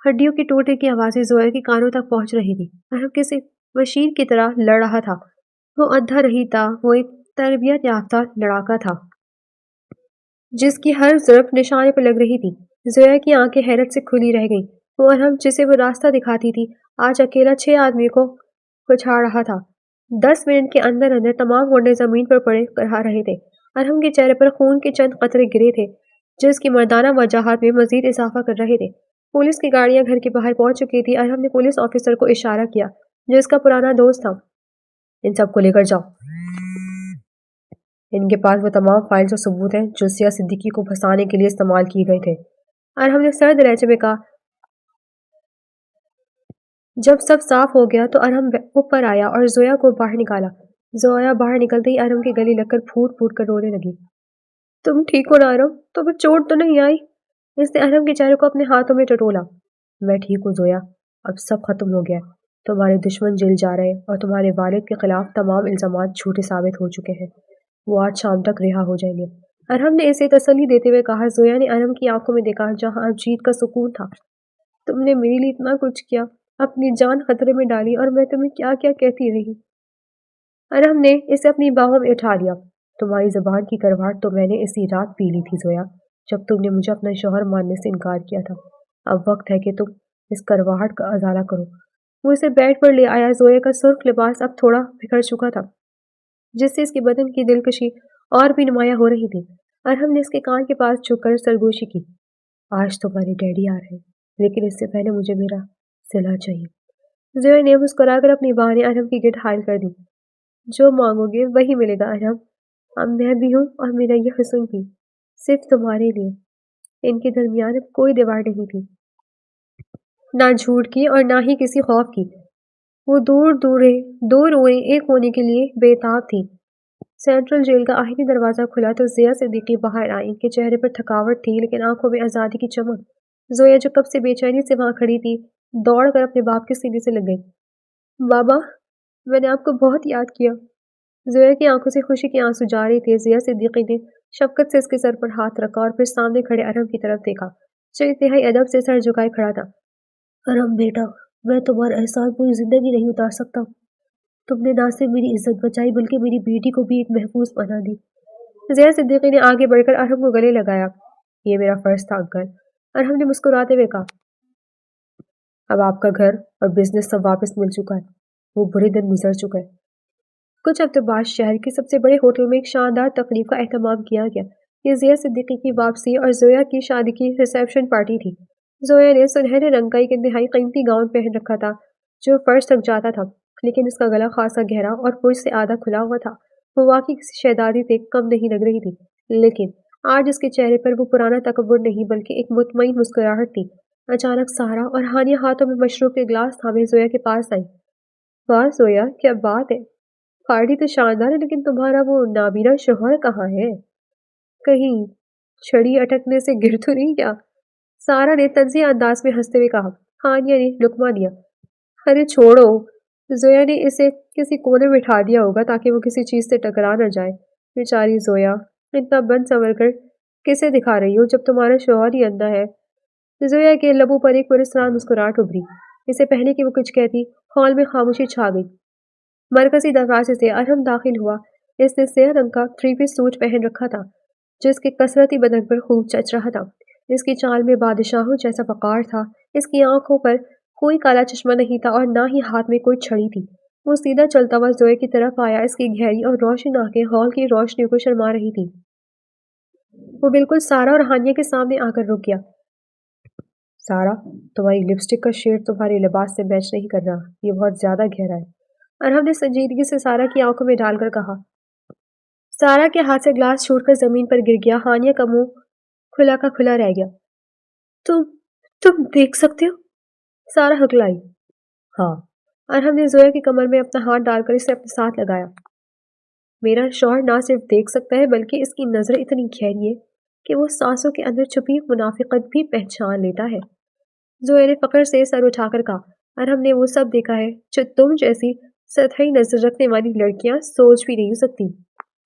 ہڈیوں کے ٹوٹنے کی آوازیں زویا کے کانوں تک پہنچ رہی تھی۔ ارہم کسی مشین کی طرح لڑ رہا تھا۔ وہ اندھا نہیں تھا، وہ ایک تربیت یافتہ لڑاکا تھا جس کی ہر ضرب نشانے پر لگ رہی تھی۔ زویا کی آنکھیں حیرت سے کھلی رہ گئیں۔ وہ ارہم جسے وہ راستہ دکھاتی تھی آج اکیلا 6 آدمی کو پچھاڑ رہا تھا۔ 10 منٹ کے اندر اندر تمام گنڈے زمین پر پڑے رہا رہے تھے۔ ارہم کے چہرے پر خون کے چند قطرے گرے تھے جس کی مردانہ وجاہت میں مزید اضافہ کر رہے تھے۔ پولیس کی گاڑیاں گھر کے باہر پہنچ چکی تھی۔ ارہم نے پولیس آفیسر کو اشارہ کیا جو اس کا پرانا دوست تھا۔ ان سب کو لے کر جاؤ۔ ان کے پاس وہ تمام فائلز اور ثبوت ہیں جو ضیا صدیقی کو پھنسانے کے لیے استعمال کیے گئے تھے۔ ارہم نے سرد لہجے میں کہا۔ جب سب صاف ہو گیا تو ارہم اوپر آیا اور زویا کو باہر نکالا۔ زویا باہر نکلتے ہی ارہم کے گلے لگ کر پھوٹ پھوٹ کر رونے لگی۔ تم ٹھیک ہو نا ارہم؟ تمہیں چوٹ تو نہیں آئی؟ اس نے ارہم کے چہرے کو اپنے ہاتھوں میں ٹٹولا۔ میں ٹھیک ہوں زویا، اب سب ختم ہو گیا۔ تمہارے دشمن جیل جا رہے اور تمہارے والد کے خلاف تمام الزامات جھوٹے ثابت ہو چکے ہیں۔ وہ آج شام تک رہا ہو جائیں گے۔ ارہم نے اسے تسلی دیتے ہوئے کہا۔ زویا نے ارہم کی آنکھوں میں دیکھا جہاں جیت کا سکون تھا۔ تم نے میرے لیے اتنا کچھ کیا، اپنی جان خطرے میں ڈالی اور میں تمہیں کیا کیا کہتی رہی۔ ارہم نے اسے اپنی باہوں میں اٹھا لیا۔ تمہاری زبان کی کرواہٹ تو میں نے اسی رات پی لی تھی زویا جب تم نے مجھے اپنا شوہر ماننے سے انکار کیا تھا۔ اب وقت ہے کہ تم اس کرواہٹ کا ازالہ کرو۔ وہ اسے بیڈ پر لے آیا۔ زویا کا سرخ لباس اب تھوڑا بکھر چکا تھا جس سے اس کے بدن کی دلکشی اور بھی نمایاں ہو رہی تھی۔ ارہم نے اس کے کان کے پاس جھک کر سرگوشی کی۔ آج تمہارے ڈیڈی آ رہے ہیں لیکن اس سے پہلے مجھے میرا صلہ چاہیے۔ زویا نے مسکرا کر اپنی باہیں ارہم کی گرد حائل کر دی۔ جو مانگو گے وہی ملے گا ارہم۔ اب میں بھی ہوں اور میرا یہ حسن بھی، صرف تمہارے لیے۔ ان کے درمیان اب کوئی دیوار نہیں تھی، نہ جھوٹ کی اور نہ ہی کسی خوف کی۔ وہ دو روئیں ایک ہونے کے لیے بے تاب تھی۔ سینٹرل جیل کا آخری دروازہ کھلا تو ضیا صدیقی باہر آئی۔ ان کے چہرے پر تھکاوٹ تھی لیکن آنکھوں میں آزادی کی چمک۔ زویا جو کب سے بے چینی سے وہاں کھڑی تھی دوڑ کر اپنے باپ کے سینے سے لگ گئی۔ بابا، میں نے آپ کو بہت یاد کیا۔ زویا کی آنکھوں سے خوشی کے آنسو جاری تھے۔ ضیا صدیقی نے شفقت سے اس کے سر پر ہاتھ رکھا اور پھر سامنے کھڑے ارہم کی طرف دیکھا جو انتہائی ادب سے سر جھکائے کھڑا تھا۔ ارہم بیٹا، میں تمہارا احسان پوری زندگی نہیں اتار سکتا۔ تم نے نہ صرف میری عزت بچائی بلکہ میری بیٹی کو بھی ایک محفوظ بنا دی۔ ضیا صدیقی نے آگے بڑھ کر ارہم کو گلے لگایا۔ یہ میرا فرض تھا انکل، ارہم نے مسکراتے ہوئے کہا۔ اب آپ کا گھر اور بزنس سب واپس مل چکا ہے۔ وہ برے دن گزر چکا ہے۔ کچھ ہفتے بعد شہر کے سب سے بڑے ہوٹل میں ایک شاندار تقریب کا اہتمام کیا گیا۔ یہ ضیا صدیقی کی واپسی اور زویا کی شادی کی ریسیپشن پارٹی تھی۔ زویا نے سنہرے رنگ کا ایک انتہائی قیمتی گاؤن پہن رکھا تھا جو فرش تک جاتا تھا لیکن اس کا گلا خاصا گہرا اور پشت سے آدھا کھلا ہوا تھا۔ وہ واقعی کسی شہزادی سے کم نہیں لگ رہی تھی لیکن آج اس کے چہرے پر وہ پرانا تکبر نہیں بلکہ ایک مطمئن مسکراہٹ تھی۔ اچانک سارا اور ہانیہ ہاتھوں میں مشروب کے گلاس تھامے زویا کے پاس آئی۔ واہ زویا، کیا بات ہے، پارٹی تو شاندار ہے لیکن تمہارا وہ نابینا شوہر کہاں ہے؟ کہیں چھڑی اٹکنے سے گر تو نہیں کیا؟ سارا نے طنزیہ انداز میں ہنستے ہوئے کہا۔ ہانیہ نے لقمہ دیا۔ ارے چھوڑو، زویا نے اسے کسی کونے میں بٹھا دیا ہوگا تاکہ وہ کسی چیز سے ٹکرا نہ جائے۔ بیچاری زویا، اتنا بن سنور کر کسے دکھا رہی ہو جب تمہارا شوہر ہی اندھا ہے؟ زویا کے لبوں پر ایک پرسرار مسکراہٹ ابھری۔ اس سے پہلے کہ وہ کچھ کہتی ہال میں خاموشی چھا گئی۔ مرکزی دروازے سے ارہم داخل ہوا۔ اس نے سیاہ رنگ کا 3 پیس سوٹ پہن رکھا تھا جس کے کثرتی بدن پر خوب جچ رہا تھا۔ اس کی چال میں بادشاہوں جیسا وقار تھا۔ اس کی آنکھوں پر کوئی کالا چشمہ نہیں تھا اور نہ ہی ہاتھ میں کوئی چھڑی تھی۔ وہ سیدھا چلتا ہوا زویا کی طرف آیا، اس کی گہری اور روشن آنکھیں ہال کی روشنی کو شرما رہی تھی۔ وہ بالکل سارا اور ہانیہ کے سامنے آ کر رک گیا۔ سارا، تمہاری لپسٹک کا شیڈ تمہارے لباس سے میچ نہیں کر رہا، یہ بہت زیادہ گہرا ہے، ارحم نے سنجیدگی سے سارا کی آنکھوں میں ڈال کر کہا۔ سارا کے ہاتھ سے گلاس چھوٹ کر زمین پر گر گیا، ہانیہ کا منہ کھلا کا کھلا رہ گیا۔ تم تم دیکھ سکتے ہو؟ سارا ہکلائی۔ ہاں، ارحم نے زویا کی کمر میں اپنا ہاتھ ڈال کر اسے اپنے ساتھ لگایا۔ میرا شوہر نہ صرف دیکھ سکتا ہے بلکہ اس کی نظر اتنی گہری ہے کہ وہ سانسوں کے اندر چھپی منافقت بھی پہچان لیتا ہے۔ زویا نے فخر سے سر اٹھا کر کہا، ارحم نے وہ سب دیکھا ہے جو تم جیسی سطحی نظر رکھنے والی لڑکیاں سوچ بھی نہیں سکتی۔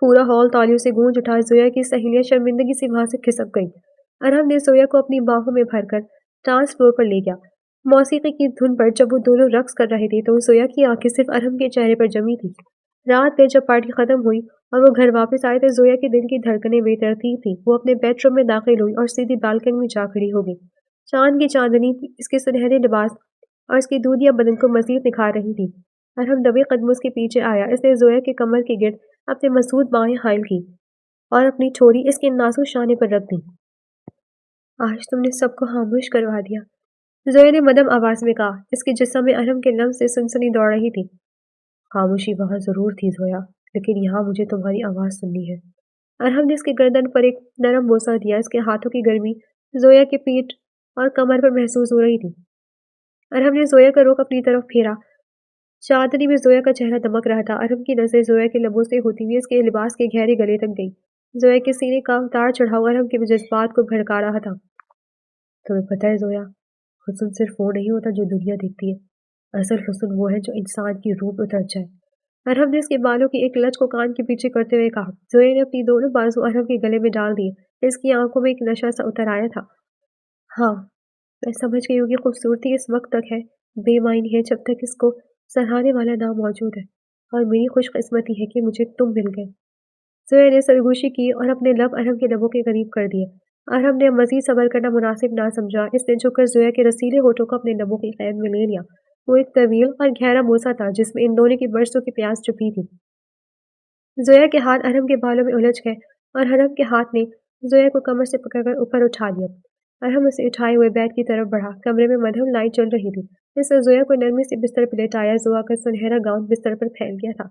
پورا ہال تالیوں سے گونج اٹھا، زویا کی سہیلیاں شرمندگی سے وہاں سے کھسک گئی۔ ارحم نے زویا کو اپنی باہوں میں بھر کر ڈانس فلور پر لے گیا۔ موسیقی کی دھن پر جب وہ دونوں رقص کر رہے تھے تو زویا کی آنکھیں صرف ارحم کے چہرے پر جمی تھی۔ رات میں جب پارٹی ختم ہوئی اور وہ گھر واپس آئے تو زویا کے دل کی دھڑکنیں بے ترتیب تھیں۔ وہ اپنے بیڈ روم میں داخل ہوئی اور سیدھی بالکنی میں جا کھڑی ہو گئی۔ چاند کی چاندنی اس کے سنہرے لباس اور اس کی دودھیا بدن کو مزید نکھار رہی تھی۔ ارحم دبے قدموں اس کے پیچھے آیا، اس نے زویا کے کمر کے گرد اپنے مسعود بائیں حائل کی اور اپنی ٹھوری اس کے نازک شانے پر رکھ دی۔ آج تم نے سب کو خاموش کروا دیا، زویا نے مدھم آواز میں کہا۔ اس کے جسم میں ارحم کے لمس سے سنسنی دوڑ رہی تھی۔ خاموشی وہاں ضرور تھی زویا، لیکن یہاں مجھے تمہاری آواز سننی ہے۔ ارحم نے اس کے گردن پر ایک نرم بوسہ دیا، اس کے ہاتھوں کی گرمی زویا کے پیٹھ اور کمر پر محسوس ہو رہی تھی۔ ارحم نے زویا کا رخ اپنی طرف پھیرا، چادری میں زویا کا چہرہ دمک رہا تھا۔ ارحم کی نظریں زویا کے لبوں سے ہوتی ہوئی اس کے لباس کے گہرے گلے تک گئی۔ زویا کے سینے کا اتار چڑھاؤ ارحم کے جذبات کو بھڑکا رہا تھا۔ تمہیں پتہ ہے زویا، حسن صرف وہ نہیں ہوتا جو دنیا دیکھتی ہے، اصل حسن وہ ہے جو انسان کی روح میں اتر جائے۔ ارحم نے اس کے بالوں کی ایک لچ کو کان کے پیچھے کرتے ہوئے کہا۔ زویا نے اپنی دونوں بازو ارحم کے گلے میں ڈال دیے، اس کی آنکھوں میں ایک نشہ سا اتر آیا تھا۔ ہاں، میں سمجھ گئی ہوں کہ خوبصورتی اس وقت تک ہے، بے معنی ہے جب تک اس کو سراہنے والا نام موجود ہے، اور میری خوش قسمتی ہے کہ مجھے تم مل گئے۔ زویا نے سرگوشی کی اور اپنے لب ارحم کے لبوں کے قریب کر دیے۔ ارحم نے مزید صبر کرنا مناسب نہ سمجھا، اس نے جھک کر زویا کے رسیلے ہونٹوں کو اپنے لبوں کی قید میں لے لیا۔ وہ ایک طویل اور گہرا بوسہ تھا جس میں ان دونوں کی برسوں کی پیاس چھپی تھی۔ زویا کے ہاتھ ارحم کے بالوں میں الجھ گئے اور ارحم کے ہاتھ نے زویا کو کمر سے پکڑ کر اوپر اٹھا لیا۔ ارحم اسے اٹھائے ہوئے بیڈ کی طرف بڑھا، کمرے میں مدھم لائٹ جل رہی تھی۔ اس نے زویا کو نرمی سے بستر پر لٹایا، زویا کا سنہرا گاؤن بستر پر پھیل گیا تھا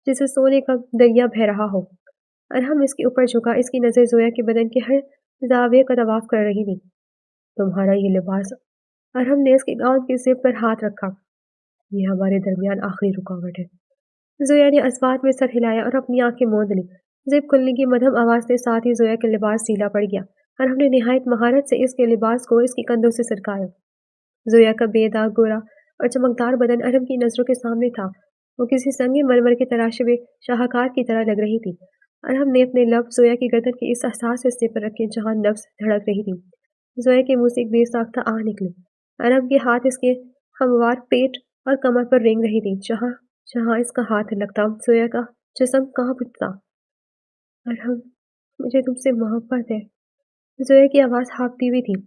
جسے سونے کا دریا بہہ رہا ہو۔ ارحم اس کے اوپر جھکا، اس کی نظر زویا کے بدن کے ہر زاویے کا طواف کر رہی تھی۔ تمہارا یہ لباس، ارحم نے اس کے گاؤن کی زپ پر ہاتھ رکھا، یہ ہمارے درمیان آخری رکاوٹ ہے۔ زویا نے اسبات میں سر ہلایا اور اپنی آنکھیں موند لی۔ زپ کھلنے کی مدھم آواز کے ساتھ ہی زویا کا لباس ڈھیلا پڑ گیا اور ہم نے نہایت مہارت سے اس کے لباس کو اس کی کندھوں سے سرکایا۔ زویا کا بے داغ گورا اور چمکدار بدن ارحم کی نظروں کے سامنے تھا۔ وہ کسی سنگ مرمر کے تراشے ہوئے شاہکار کی طرح لگ رہی تھی۔ ارحم نے اپنے لب زویا کی گردن کے اس حساس حصے پر رکھے جہاں نبض دھڑک رہی تھی۔ زویا کے منہ سے ایک بے ساختہ آہ نکلی۔ ارحم کے ہاتھ اس کے ہموار پیٹ اور کمر پر رینگ رہی تھی، جہاں جہاں اس کا ہاتھ لگتا زویا کا جسم کانپ اٹھتا۔ ارحم، مجھے تم سے محبت ہے، زویا کی آواز ہانپتی ہوئی تھی۔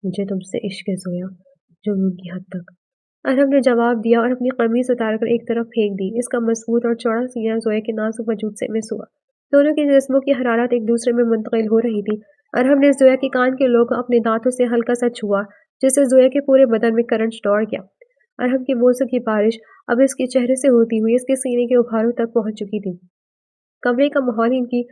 مجھے تم سے عشق ہے زویا، جنون کی حد تک، ارحم نے جواب دیا اور اپنی قمیض اتار کر ایک طرف پھینک دی۔ اس کا مضبوط اور چوڑا سینہ زویا کے نازک وجود سے مس ہوا۔ دونوں کے جسموں کی حرارت ایک دوسرے میں منتقل ہو رہی تھی۔ ارحم نے زویا کے کان کے لوگ اپنے دانتوں سے ہلکا سا چھوا، جس سے زویا کے پورے بدن میں کرنٹ دوڑ گیا۔ ارحم کے بوسوں کی بارش اب اس کے چہرے سے ہوتی ہوئی اس کے سینے کے ابھاروں تک پہنچ چکی تھی۔ کمرے کا ماحول ان کی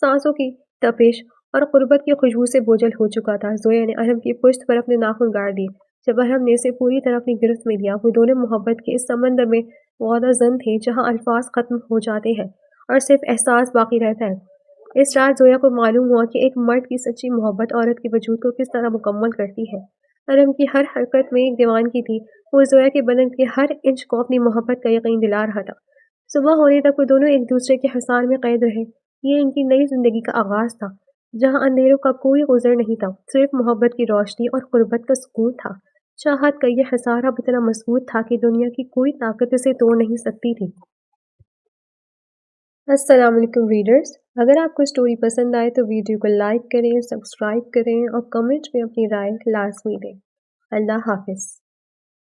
سانسوں کی تپش اور قربت کی خوشبو سے بوجھل ہو چکا تھا۔ زویا نے ارحم کی پشت پر اپنے ناخن گاڑ دیے۔ جب ارحم نے اسے پوری طرح اپنی گرفت میں لیا، وہ دونوں محبت کے اس سمندر میں غوطہ زن تھے جہاں الفاظ ختم ہو جاتے ہیں اور صرف احساس باقی رہتا ہے۔ اس رات زویا کو معلوم ہوا کہ ایک مرد کی سچی محبت عورت کے وجود کو کس طرح مکمل کرتی ہے۔ ارحم کی ہر حرکت میں ایک دیوانگی تھی، وہ زویا کے بدن کے ہر انچ کو اپنی محبت کا یقین دلا رہا تھا۔ صبح ہونے تک وہ دونوں ایک دوسرے کے حصار میں قید رہے۔ یہ ان کی نئی زندگی کا آغاز تھا، جہاں اندھیروں کا کوئی گزر نہیں تھا، صرف محبت کی روشنی اور قربت کا سکون تھا۔ چاہت کا یہ حصار اب اتنا مضبوط تھا کہ دنیا کی کوئی طاقت اسے توڑ نہیں سکتی تھی۔ السلام علیکم ریڈرز، اگر آپ کو اسٹوری پسند آئے تو ویڈیو کو لائک کریں، سبسکرائب کریں اور کمنٹ میں اپنی رائے لازمی دیں۔ اللہ حافظ۔